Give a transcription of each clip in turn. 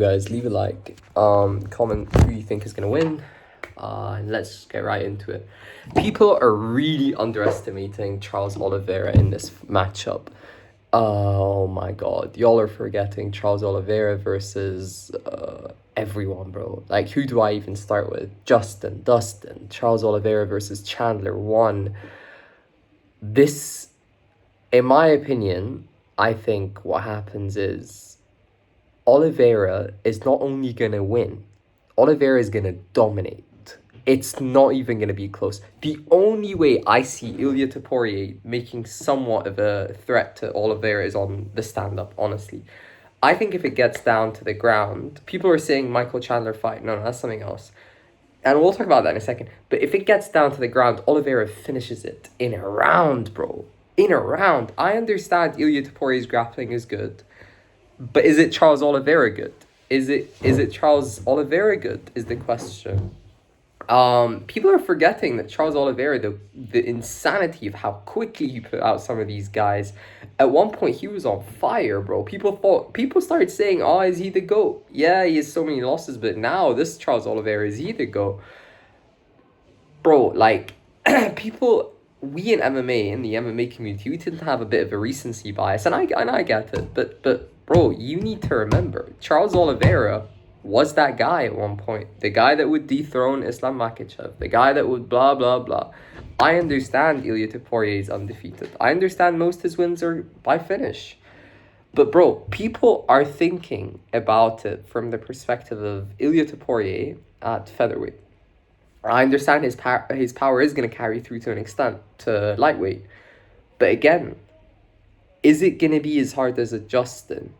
Guys, leave a like, comment who you think is gonna win, and let's get right into it. People are really underestimating Charles Oliveira in this matchup. Oh my god, y'all are forgetting Charles Oliveira versus everyone, bro. Like, who do I even start with? Justin, Dustin, Charles Oliveira versus Chandler. This, in my opinion, I think what happens is Oliveira is not only going to win, Oliveira is going to dominate. It's not even going to be close. The only way I see Ilia Topuria making somewhat of a threat to Oliveira is on the stand-up, honestly. I think if it gets down to the ground, people are saying Michael Chandler fight. No, that's something else. And we'll talk about that in a second. But if it gets down to the ground, Oliveira finishes it in a round, bro. In a round. I understand Ilia Topuria's grappling is good. But is it Charles Oliveira good? Is it Charles Oliveira good is the question. People are forgetting that Charles Oliveira, the insanity of how quickly he put out some of these guys. At one point, he was on fire, bro. People started saying, "Oh, is he the GOAT?" Yeah, he has so many losses, but now this Charles Oliveira, is he the GOAT? Bro, like we in MMA, in the MMA community, we tend to have a bit of a recency bias, and I get it, but bro, you need to remember, Charles Oliveira was that guy at one point, the guy that would dethrone Islam Makhachev, the guy that would blah blah blah. I understand Ilia Topuria is undefeated. I understand most of his wins are by finish. But bro, people are thinking about it from the perspective of Ilia Topuria at featherweight. I understand his power is going to carry through to an extent to lightweight. But again, is it going to be as hard as a Justin?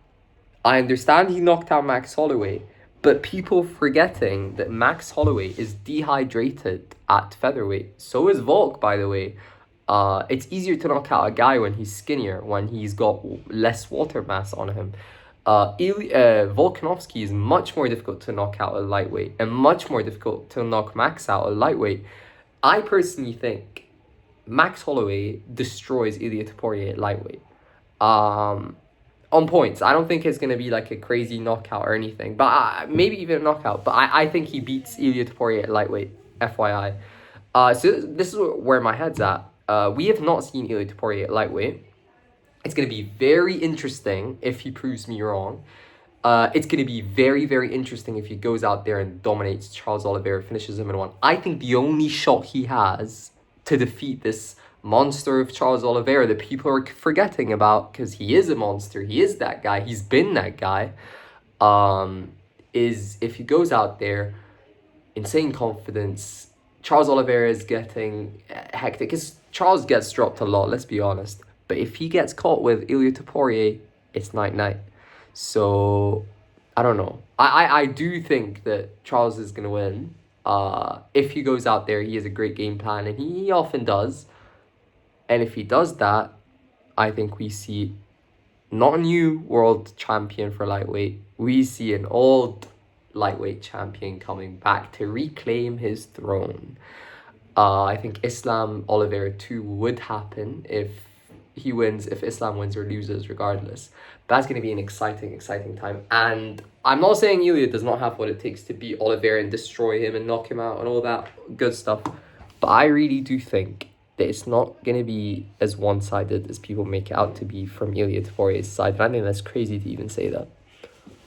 I understand he knocked out Max Holloway, but people forgetting that Max Holloway is dehydrated at featherweight. So is Volk, by the way. It's easier to knock out a guy when he's skinnier, when he's got less water mass on him. Volkanovski is much more difficult to knock out a lightweight and much more difficult to knock Max out a lightweight. I personally think Max Holloway destroys Ilia Topuria at lightweight. On points. I don't think it's going to be like a crazy knockout or anything, but maybe even a knockout. But I think he beats Ilia Topuria at lightweight, FYI. So this is where my head's at. We have not seen Ilia Topuria at lightweight. It's going to be very interesting if he proves me wrong. It's going to be very, very interesting if he goes out there and dominates Charles Oliveira, finishes him in one. I think the only shot he has to defeat this monster of Charles Oliveira that people are forgetting about, because he is a monster, he is that guy, he's been that guy, is if he goes out there, insane confidence. Charles Oliveira is getting hectic, because Charles gets dropped a lot, let's be honest. But if he gets caught with Ilia Topuria, it's night-night. So, I don't know. I do think that Charles is going to win. If he goes out there, he has a great game plan, and he often does. And if he does that, I think we see not a new world champion for lightweight. We see an old lightweight champion coming back to reclaim his throne. I think Islam Oliveira 2 would happen if he wins, if Islam wins or loses, regardless. That's going to be an exciting time. And I'm not saying Ilia does not have what it takes to beat Oliveira and destroy him and knock him out and all that good stuff. But I really do think that it's not going to be as one-sided as people make it out to be from Ilia Topuria's side. And I think that's crazy to even say that.